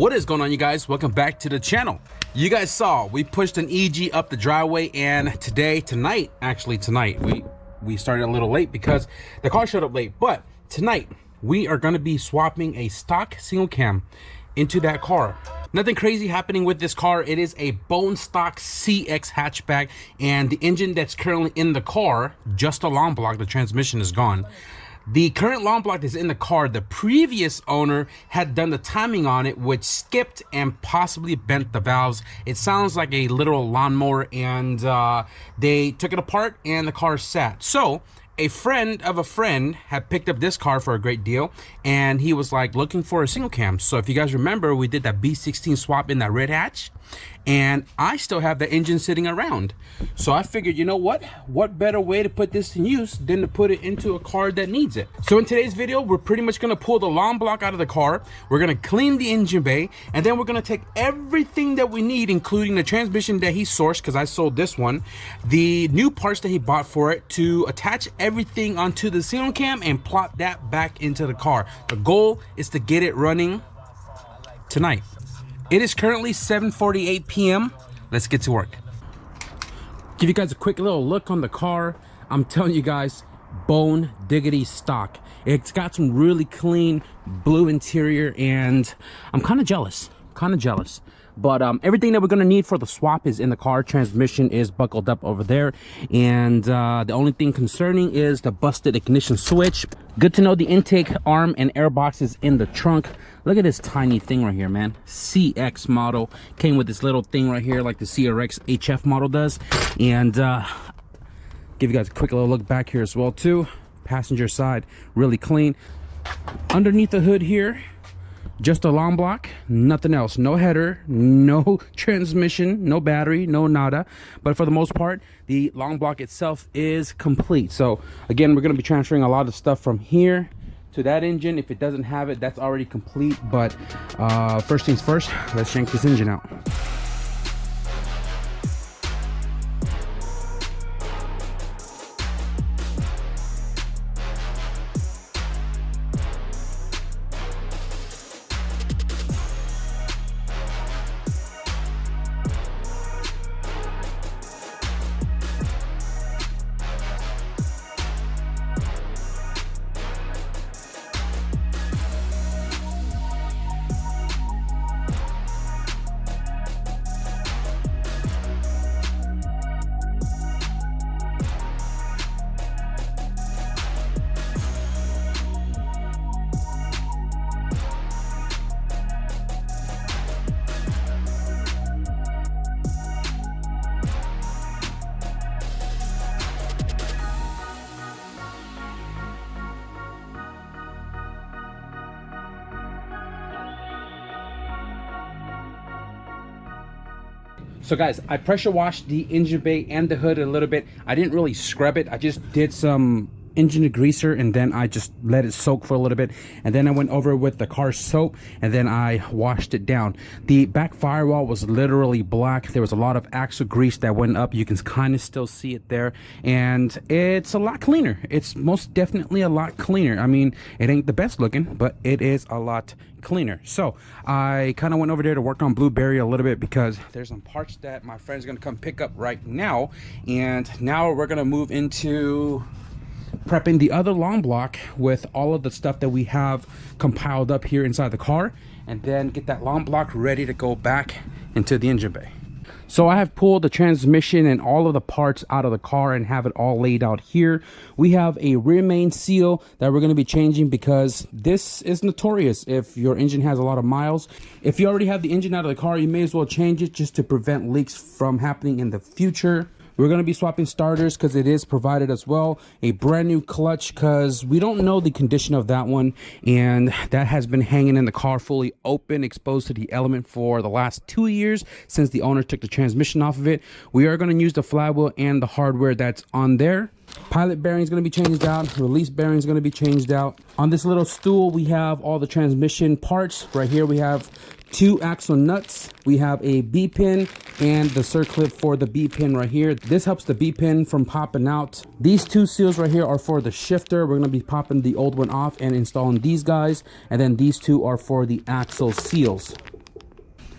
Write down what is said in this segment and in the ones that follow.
What is going on, you guys? Welcome back to the channel. You guys saw we pushed an EG up the driveway, and tonight we started a little late because the car showed up late, but tonight we are going to be swapping a stock single cam into that car. Nothing crazy happening with this car. It is a bone stock CX hatchback, and the engine that's currently in the car, just a long block, the transmission is gone. The current long block that's in the car, the previous owner had done the timing on it, which skipped and possibly bent the valves. It sounds like a literal lawnmower, and they took it apart and the car sat. So a friend of a friend had picked up this car for a great deal, and he was like looking for a single cam. So if you guys remember, we did that B16 swap in that red hatch, and I still have the engine sitting around. So I figured, you know what better way to put this in use than to put it into a car that needs it. So in today's video, we're pretty much going to pull the long block out of the car, we're going to clean the engine bay, and then we're going to take everything that we need, including the transmission that he sourced, because I sold this one, the new parts that he bought for it, to attach everything onto the single cam and plot that back into the car. The goal is to get it running tonight. It is currently 7:48 p.m. Let's get to work. Give you guys a quick little look on the car. I'm telling you guys, bone diggity stock. It's got some really clean blue interior, and I'm kind of jealous. But everything that we're gonna need for the swap is in the car. Transmission is buckled up over there, and the only thing concerning is the busted ignition switch. Good to know the intake arm and air box is in the trunk. Look at this tiny thing right here, man. CX model came with this little thing right here, like the CRX HF model does. And give you guys a quick little look back here as well too. Passenger side, really clean. Underneath the hood here, just a long block, nothing else. No header, no transmission, no battery, no nada. But for the most part, the long block itself is complete. So again, we're going to be transferring a lot of stuff from here to that engine. If it doesn't have it, that's already complete. But first things first, let's yank this engine out. So guys, I pressure washed the engine bay and the hood a little bit. I didn't really scrub it. I just did some engine degreaser, and then I just let it soak for a little bit, and then I went over with the car soap, and then I washed it down. The back firewall was literally black. There was a lot of axle grease that went up. You can kind of still see it there, and it's a lot cleaner. It's most definitely a lot cleaner. I mean, it ain't the best looking, but it is a lot cleaner. So I kind of went over there to work on Blueberry a little bit, because there's some parts that my friend's gonna come pick up right now, and now we're gonna move into prepping the other long block with all of the stuff that we have compiled up here inside the car, and then get that long block ready to go back into the engine bay. So I have pulled the transmission and all of the parts out of the car and have it all laid out here. We have a rear main seal that we're going to be changing, because this is notorious if your engine has a lot of miles. If you already have the engine out of the car, you may as well change it just to prevent leaks from happening in the future. We're going to be swapping starters because it is provided as well. A brand new clutch, because we don't know the condition of that one, and that has been hanging in the car fully open, exposed to the element for the last 2 years since the owner took the transmission off of it. We are going to use the flywheel and the hardware that's on there. Pilot bearing is going to be changed out. Release bearing is going to be changed out. On this little stool, we have all the transmission parts. Right here, we have 2 axle nuts. We have a B pin and the circlip for the B pin right here. This helps the B pin from popping out. These 2 seals right here are for the shifter. We're going to be popping the old one off and installing these guys. And then these 2 are for the axle seals.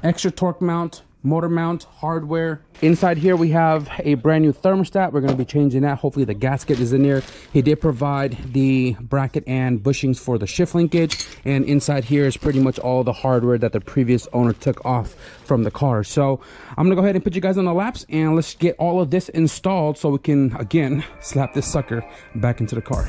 extra torque mount, motor mount, hardware. Inside here we have a brand new thermostat. We're going to be changing that. Hopefully the gasket is in there. He did provide the bracket and bushings for the shift linkage, and inside here is pretty much all the hardware that the previous owner took off from the car. So I'm gonna go ahead and put you guys on the laps and let's get all of this installed so we can again slap this sucker back into the car.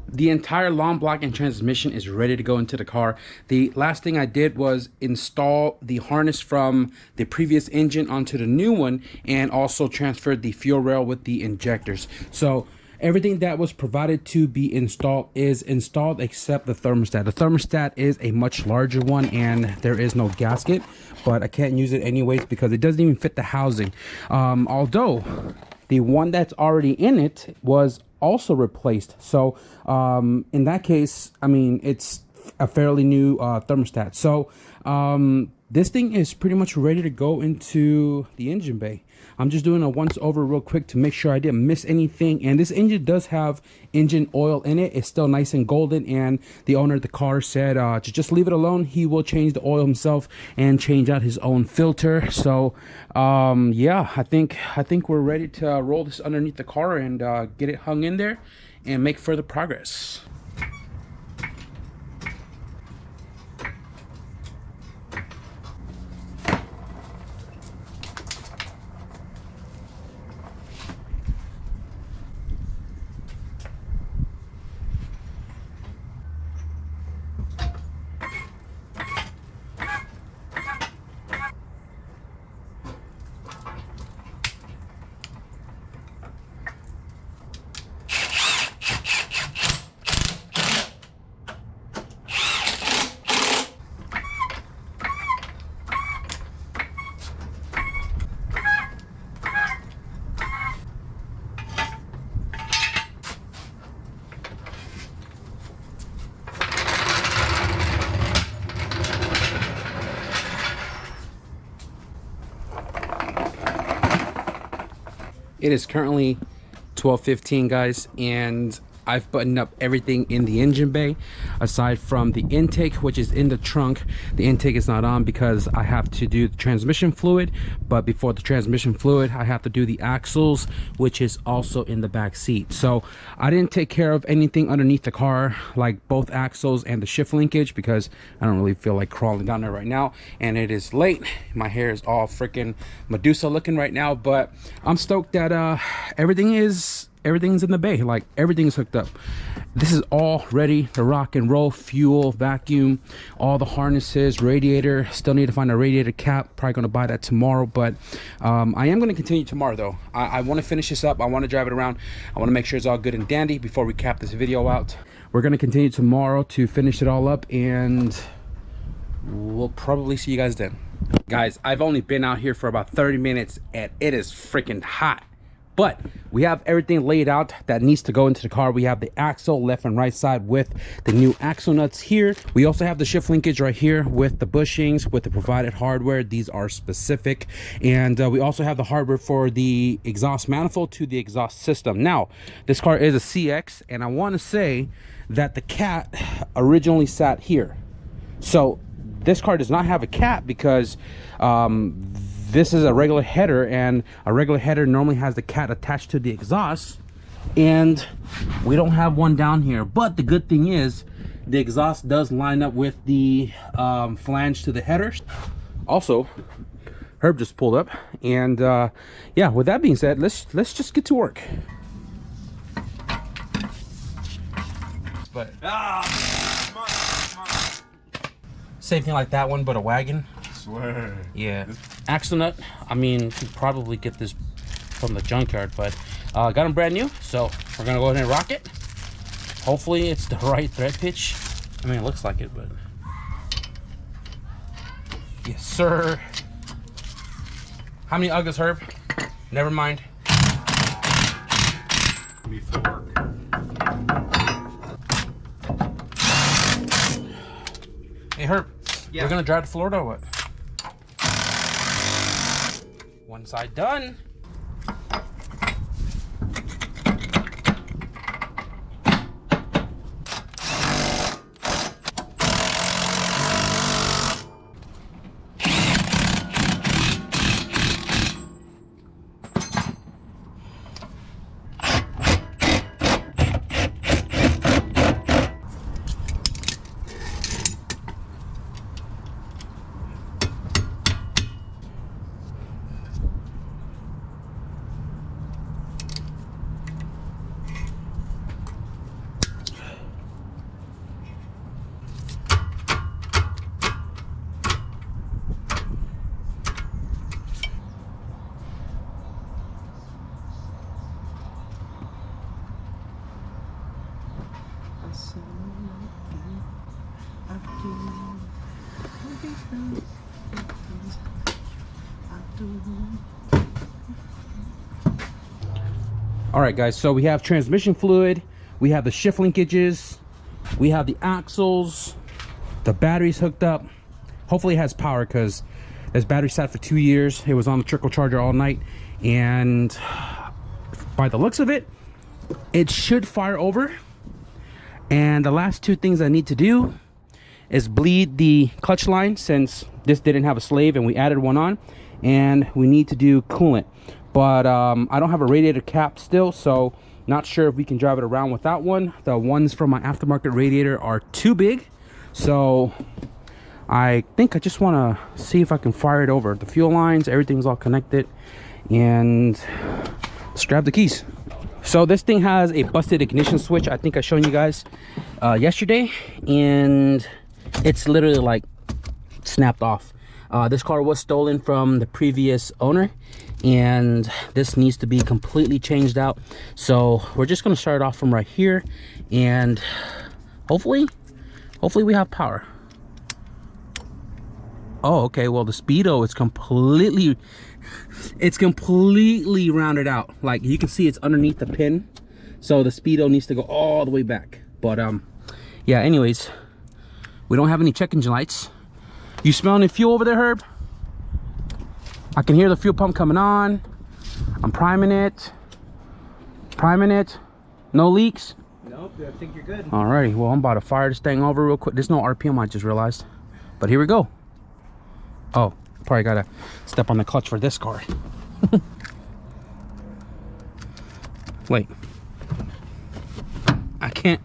The entire long block and transmission is ready to go into the car. The last thing I did was install the harness from the previous engine onto the new one, and also transferred the fuel rail with the injectors. So everything that was provided to be installed is installed except the thermostat. The thermostat is a much larger one and there is no gasket, but I can't use it anyways because it doesn't even fit the housing. Although the one that's already in it was also replaced. So in that case, I mean, it's a fairly new thermostat. So this thing is pretty much ready to go into the engine bay. I'm just doing a once over real quick to make sure I didn't miss anything. And this engine does have engine oil in it. It's still nice and golden, and the owner of the car said to just leave it alone. He will change the oil himself and change out his own filter. So yeah, I think we're ready to roll this underneath the car and get it hung in there and make further progress. It is currently 12:15, guys, and I've buttoned up everything in the engine bay aside from the intake, which is in the trunk. The intake is not on because I have to do the transmission fluid, but before the transmission fluid I have to do the axles, which is also in the back seat. So I didn't take care of anything underneath the car, like both axles and the shift linkage, because I don't really feel like crawling down there right now, and it is late. My hair is all freaking Medusa looking right now, but I'm stoked that everything's in the bay. Like, everything's hooked up. This is all ready to rock and roll. Fuel, vacuum, all the harnesses, radiator. Still need to find a radiator cap. Probably gonna buy that tomorrow, but I am gonna continue tomorrow though. I want to finish this up. I want to drive it around. I want to make sure it's all good and dandy before we cap this video out. We're gonna continue tomorrow to finish it all up, and we'll probably see you guys then. Guys, I've only been out here for about 30 minutes and it is freaking hot. But we have everything laid out that needs to go into the car. We have the axle left and right side with the new axle nuts here. We also have the shift linkage right here with the bushings, with the provided hardware. These are specific. And we also have the hardware for the exhaust manifold to the exhaust system. Now, this car is a CX, and I want to say that the cat originally sat here. So this car does not have a cat because this is a regular header, and a regular header normally has the cat attached to the exhaust, and we don't have one down here. But the good thing is the exhaust does line up with the flange to the headers. Also, Herb just pulled up, and yeah, with that being said, let's just get to work. But come on. Same thing like that one, but a wagon. Swear. Yeah. Axle nut, I mean, you can probably get this from the junkyard, but got them brand new, so we're gonna go ahead and rock it. Hopefully it's the right thread pitch. I mean, it looks like it, but yes, sir. How many Uggas, Herb? Never mind. Before. Hey, Herb. Yeah. We're gonna drive to Florida or what? One side done. All right, guys, so we have transmission fluid, we have the shift linkages, we have the axles, the battery's hooked up. Hopefully it has power, because this battery sat for 2 years. It was on the trickle charger all night, and by the looks of it, it should fire over. And the last two things I need to do is bleed the clutch line, since this didn't have a slave and we added one on, and we need to do coolant. But I don't have a radiator cap still, so not sure if we can drive it around without one. The ones from my aftermarket radiator are too big, so I think I just want to see if I can fire it over. The fuel lines, everything's all connected, and let's grab the keys. So this thing has a busted ignition switch. I think I showed you guys yesterday, and it's literally like snapped off. This car was stolen from the previous owner, and this needs to be completely changed out. So we're just going to start off from right here, and hopefully we have power. Oh, okay, well the speedo is completely rounded out. Like you can see, it's underneath the pin, so the speedo needs to go all the way back. But yeah, anyways, we don't have any check engine lights. You smell any fuel over there, Herb? I can hear the fuel pump coming on. I'm priming it. No leaks? Nope, I think you're good. Alrighty, well, I'm about to fire this thing over real quick. There's no RPM, I just realized. But here we go. Oh, probably gotta step on the clutch for this car. Wait. I can't.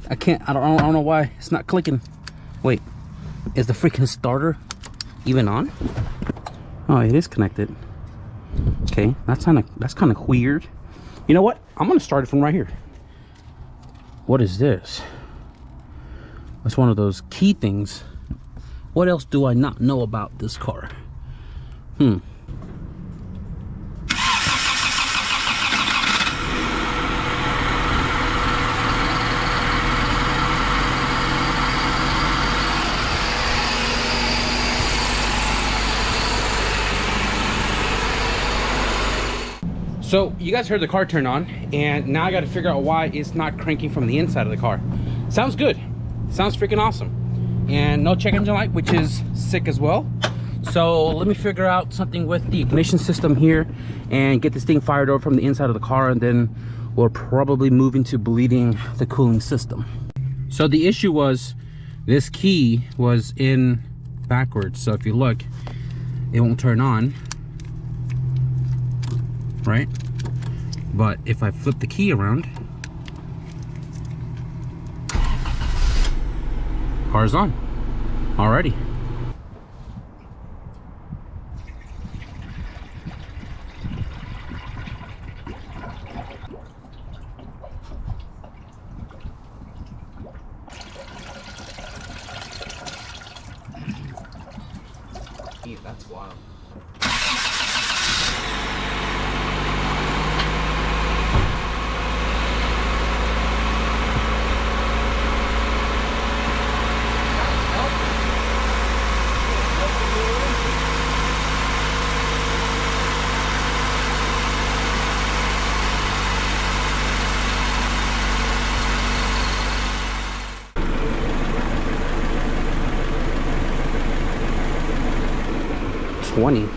I don't know why it's not clicking. Wait. Is the freaking starter even on? Oh, it is connected. Okay, that's kind of weird. You know what? I'm gonna start it from right here. What is this? That's one of those key things. What else do I not know about this car? So you guys heard the car turn on, and now I got to figure out why it's not cranking from the inside of the car. Sounds good. Sounds freaking awesome. And no check engine light, which is sick as well. So let me figure out something with the ignition system here and get this thing fired over from the inside of the car, and then we'll probably move into bleeding the cooling system. So the issue was this key was in backwards. So if you look, it won't turn on, right? But if I flip the key around, car's on already. Yeah, that's wild. $20.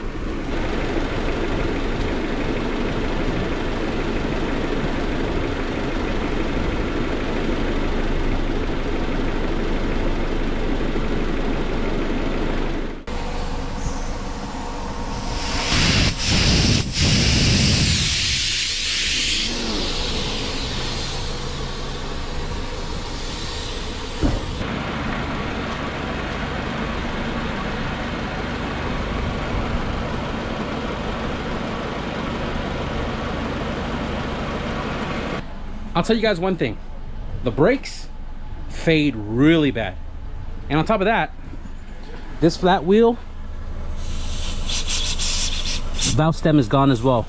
I'll tell you guys one thing, the brakes fade really bad, and on top of that, this flat wheel valve stem is gone as well.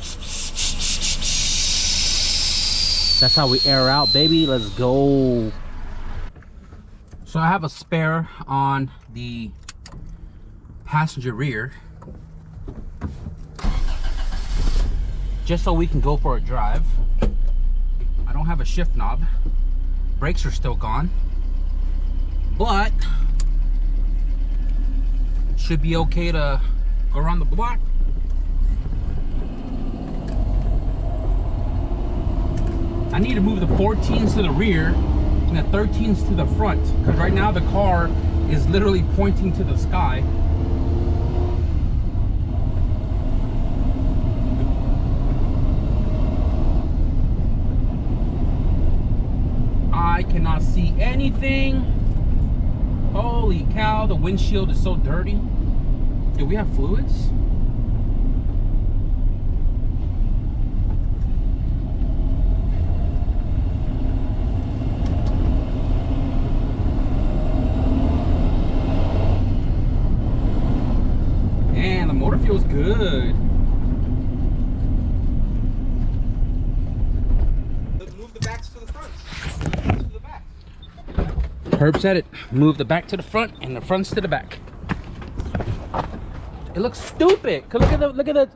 That's how we air out, baby. Let's go. So I have a spare on the passenger rear just so we can go for a drive. I don't have a shift knob. Brakes are still gone, but should be okay to go around the block. I need to move the 14s to the rear and the 13s to the front, because right now the car is literally pointing to the sky. I cannot see anything. Holy cow, the windshield is so dirty. Do we have fluids? Man, the motor feels good. Move the backs to the front. Herb said it. Move the back to the front and the fronts to the back. It looks stupid. Cause look at the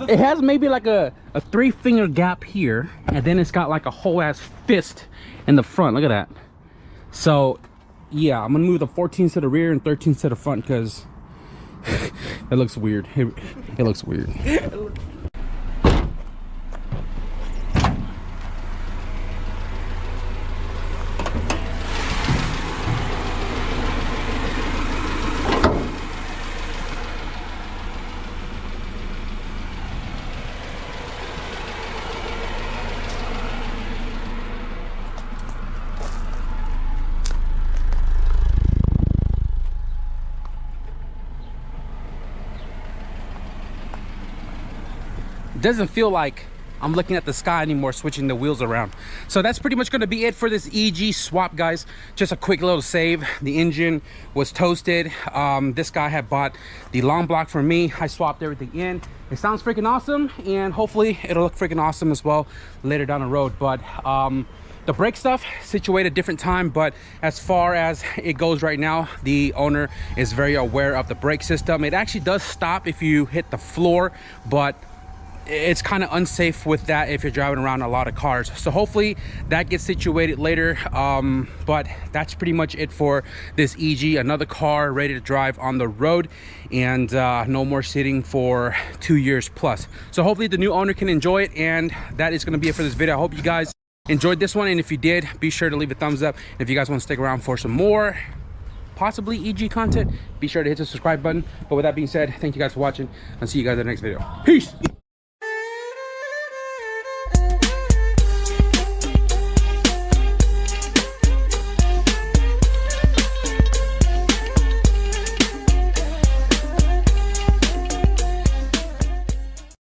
it has maybe like a 3-finger gap here, and then it's got like a whole ass fist in the front. Look at that. So yeah, I'm gonna move the 14s to the rear and 13s to the front, because it looks weird. It looks weird. It doesn't feel like I'm looking at the sky anymore, switching the wheels around. So that's pretty much going to be it for this EG swap, guys. Just a quick little save. The engine was toasted. This guy had bought the long block for me. I swapped everything in. It sounds freaking awesome, and hopefully it'll look freaking awesome as well later down the road. But the brake stuff situated different time, but as far as it goes right now, the owner is very aware of the brake system. It actually does stop if you hit the floor, but it's kind of unsafe with that if you're driving around a lot of cars. So hopefully that gets situated later. But that's pretty much it for this EG. Another car ready to drive on the road, and no more sitting for 2 years plus. So hopefully the new owner can enjoy it, and that is going to be it for this video. I hope you guys enjoyed this one, and if you did, be sure to leave a thumbs up. If you guys want to stick around for some more possibly EG content, be sure to hit the subscribe button. But with that being said, thank you guys for watching. I'll see you guys in the next video. Peace.